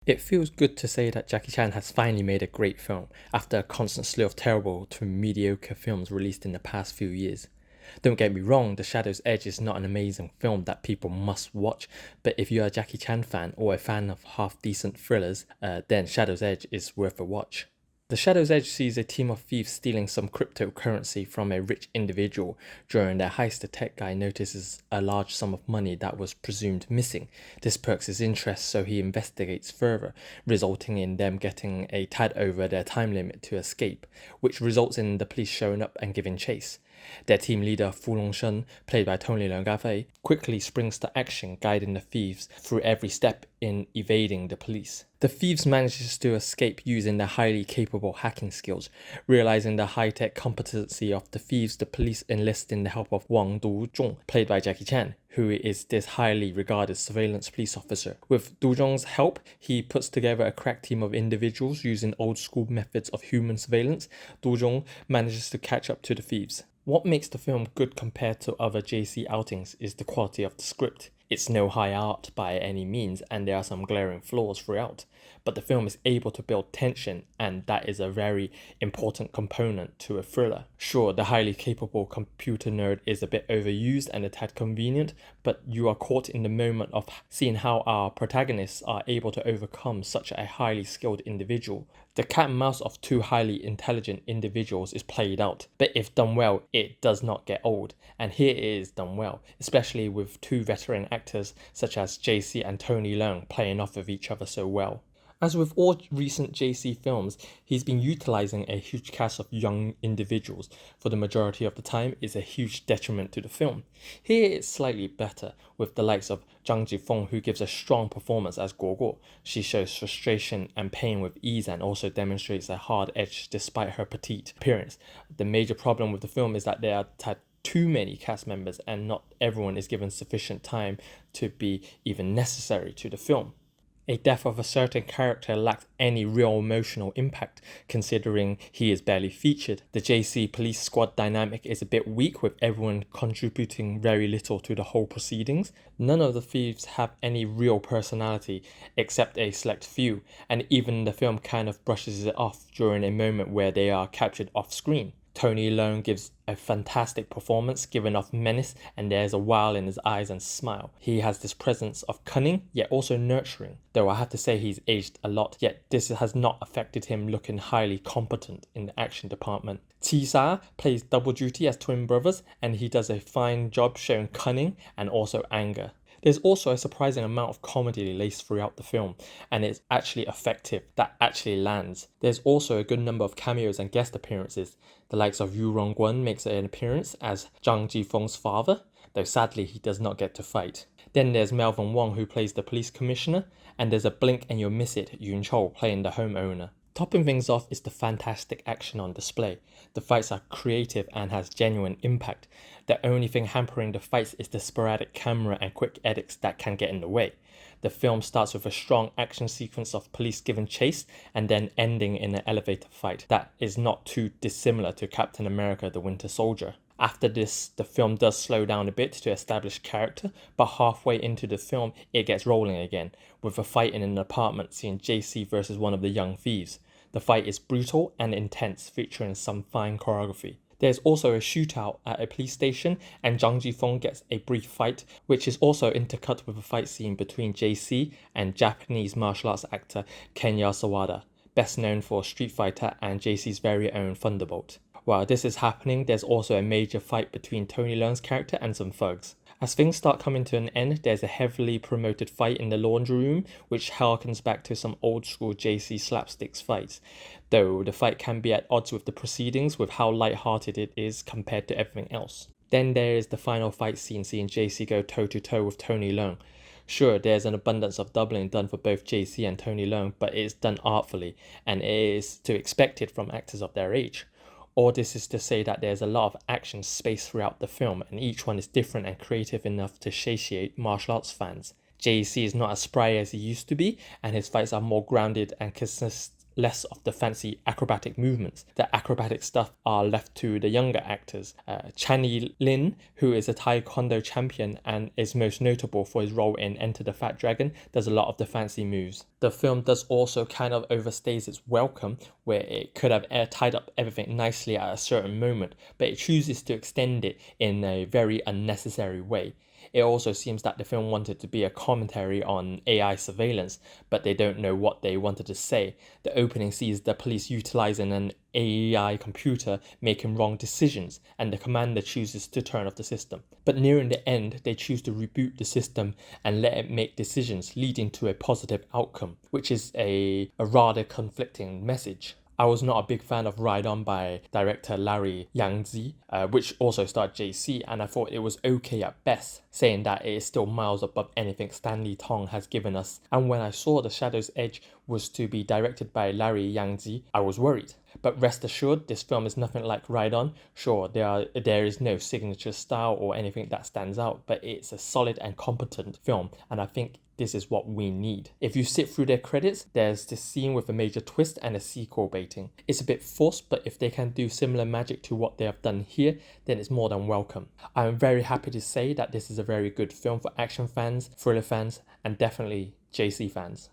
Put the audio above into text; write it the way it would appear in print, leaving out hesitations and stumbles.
It feels good to say that Jackie Chan has finally made a great film after a constant slew of terrible to mediocre films released in the past few years. Don't get me wrong, The Shadow's Edge is not an amazing film that people must watch, but if you're a Jackie Chan fan or a fan of half-decent thrillers, then Shadow's Edge is worth a watch. The Shadow's Edge sees a team of thieves stealing some cryptocurrency from a rich individual. During their heist, the tech guy notices a large sum of money that was presumed missing. This perks his interest, so he investigates further, resulting in them getting a tad over their time limit to escape, which results in the police showing up and giving chase. Their team leader, Fu Longshen, played by Tony Leung, quickly springs to action, guiding the thieves through every step in evading the police. The thieves manages to escape using their highly capable hacking skills. Realizing the high-tech competency of the thieves, the police enlist in the help of Wang Du-zhong, played by Jackie Chan, who is this highly regarded surveillance police officer. With Du-zhong's help, he puts together a crack team of individuals using old-school methods of human surveillance. Du-zhong manages to catch up to the thieves. What makes the film good compared to other JC outings is the quality of the script. It's no high art by any means, and there are some glaring flaws throughout, but the film is able to build tension, and that is a very important component to a thriller. Sure, the highly capable computer nerd is a bit overused and a tad convenient, but you are caught in the moment of seeing how our protagonists are able to overcome such a highly skilled individual. The cat and mouse of two highly intelligent individuals is played out, but if done well, it does not get old, and here it is done well, especially with two veteran actors such as JC and Tony Leung playing off of each other so well. As with all recent JC films, he's been utilizing a huge cast of young individuals. For the majority of the time, it's a huge detriment to the film. Here it's slightly better, with the likes of Zhang Zifeng, who gives a strong performance as Guo Guo. She shows frustration and pain with ease and also demonstrates a hard edge despite her petite appearance. The major problem with the film is that there are too many cast members and not everyone is given sufficient time to be even necessary to the film. A death of a certain character lacks any real emotional impact, considering he is barely featured. The JC police squad dynamic is a bit weak, with everyone contributing very little to the whole proceedings. None of the thieves have any real personality, except a select few, and even the film kind of brushes it off during a moment where they are captured off screen. Tony Leung gives a fantastic performance, giving off menace, and there's a wile in his eyes and smile. He has this presence of cunning, yet also nurturing. Though I have to say he's aged a lot, yet this has not affected him looking highly competent in the action department. Qi Sa plays double duty as twin brothers, and he does a fine job showing cunning and also anger. There's also a surprising amount of comedy laced throughout the film, and it's actually effective, that actually lands. There's also a good number of cameos and guest appearances. The likes of Yu Rongguan makes an appearance as Zhang Zifeng's father, though sadly he does not get to fight. Then there's Melvin Wong, who plays the police commissioner, and there's a blink and you'll miss it Yun Chou playing the homeowner. Topping things off is the fantastic action on display. The fights are creative and has genuine impact. The only thing hampering the fights is the sporadic camera and quick edits that can get in the way. The film starts with a strong action sequence of police giving chase and then ending in an elevator fight that is not too dissimilar to Captain America: The Winter Soldier. After this, the film does slow down a bit to establish character, but halfway into the film, it gets rolling again, with a fight in an apartment seeing JC versus one of the young thieves. The fight is brutal and intense, featuring some fine choreography. There's also a shootout at a police station, and Zhang Zifeng gets a brief fight, which is also intercut with a fight scene between JC and Japanese martial arts actor Kenya Sawada, best known for Street Fighter and JC's very own Thunderbolt. While this is happening, there's also a major fight between Tony Leung's character and some thugs. As things start coming to an end, there's a heavily promoted fight in the laundry room, which harkens back to some old school JC slapsticks fights, though the fight can be at odds with the proceedings with how light-hearted it is compared to everything else. Then there is the final fight scene seeing JC go toe-to-toe with Tony Leung. Sure, there's an abundance of doubling done for both JC and Tony Leung, but it is done artfully, and it is to expect it from actors of their age. All this is to say that there's a lot of action spaced throughout the film, and each one is different and creative enough to satiate martial arts fans. JC is not as spry as he used to be, and his fights are more grounded and consist less of the fancy acrobatic movements. The acrobatic stuff are left to the younger actors. Chaney, who is a Taekwondo champion and is most notable for his role in Enter the Fat Dragon, does a lot of the fancy moves. The film does also kind of overstays its welcome, where it could have tied up everything nicely at a certain moment, but it chooses to extend it in a very unnecessary way. It also seems that the film wanted to be a commentary on AI surveillance, but they don't know what they wanted to say. The opening sees the police utilizing an AI computer making wrong decisions, and the commander chooses to turn off the system. But nearing the end, they choose to reboot the system and let it make decisions, leading to a positive outcome, which is a rather conflicting message. I was not a big fan of Ride On by director Larry Yang, which also starred JC, and I thought it was okay at best, saying that it is still miles above anything Stanley Tong has given us. And when I saw The Shadow's Edge was to be directed by Larry Yang, I was worried. But rest assured, this film is nothing like Ride On. Sure, there is no signature style or anything that stands out, but it's a solid and competent film, and I think this is what we need. If you sit through their credits, there's this scene with a major twist and a sequel baiting. It's a bit forced, but if they can do similar magic to what they have done here, then it's more than welcome. I'm very happy to say that this is a very good film for action fans, thriller fans, and definitely JC fans.